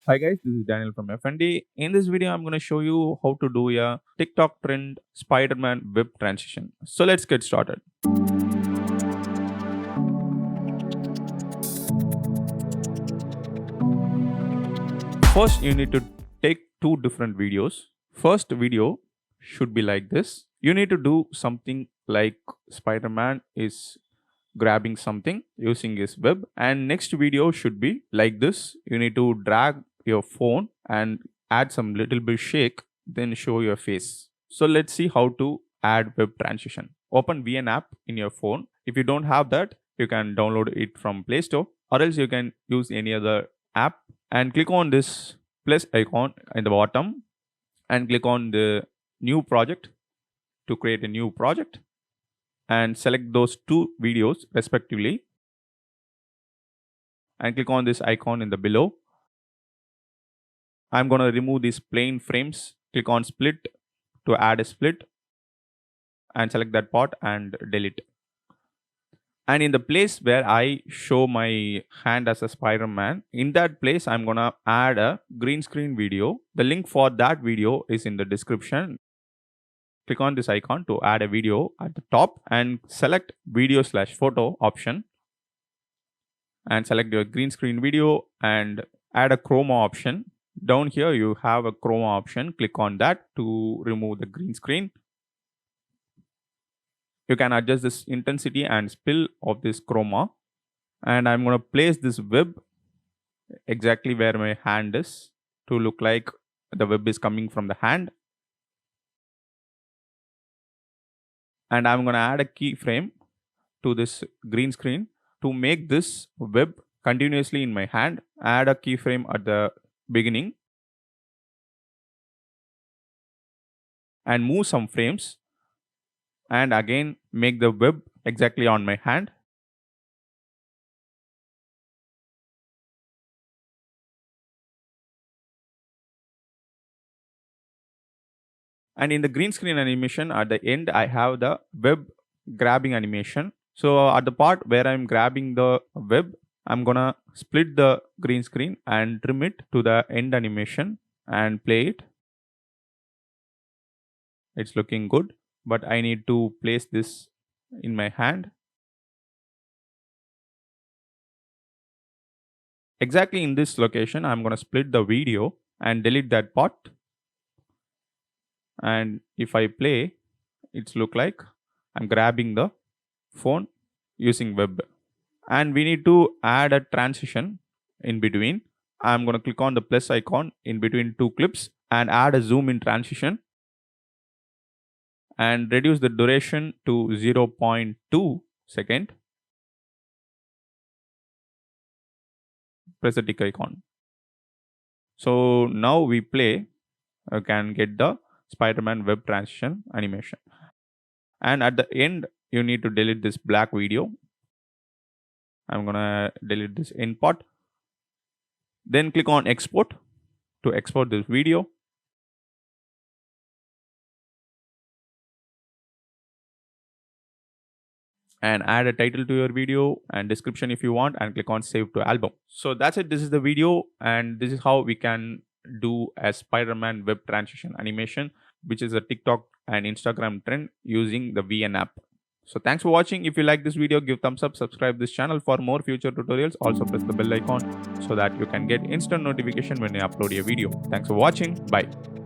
Hi guys, this is Daniel from FND. In this video, I'm going to show you how to do a TikTok trend Spiderman web transition. So let's get started. First, you need to take two different videos. First video should be like this. You need to do something like Spider-Man is grabbing something using his web, and next video should be like this. You need to drag your phone and add some little bit shake, then show your face. So let's see how to add web transition. Open VN app in your phone. If you don't have that, you can download it from Play Store, or else you can use any other app and click on this plus icon in the bottom and click on the new project to create a new project and select those two videos respectively and click on this icon in the below. I'm going to remove these plain frames. Click on split to add a split and select that part and delete. And in the place where I show my hand as a Spider-Man, in that place, I'm going to add a green screen video. The link for that video is in the description. Click on this icon to add a video at the top and select video/photo option and select your green screen video and add a chroma option. Down here, you have a chroma option. Click on that to remove the green screen. You can adjust this intensity and spill of this chroma. And I'm going to place this web exactly where my hand is to look like the web is coming from the hand. And I'm going to add a keyframe to this green screen to make this web continuously in my hand. Add a keyframe at the beginning and move some frames, and again make the web exactly on my hand. And in the green screen animation at the end, I have the web grabbing animation. So at the part where I'm grabbing the web, I'm gonna split the green screen and trim it to the end animation and play it. It's looking good, but I need to place this in my hand. Exactly in this location, I'm gonna split the video and delete that part. And if I play, it's look like I'm grabbing the phone using web. And we need to add a transition in between. I'm going to click on the plus icon in between two clips and add a zoom in transition and reduce the duration to 0.2 second. Press the tick icon. So now we play, you can get the Spider-Man web transition animation. And at the end, you need to delete this black video. I'm gonna delete this end part. Then click on export to export this video. And add a title to your video and description if you want, and click on save to album. So that's it. This is the video, and this is how we can do a Spider-Man web transition animation, which is a TikTok and Instagram trend using the VN app. So thanks for watching. If you like this video, give thumbs up, subscribe this channel for more future tutorials. Also press the bell icon so that you can get instant notification when I upload a video. Thanks for watching. Bye.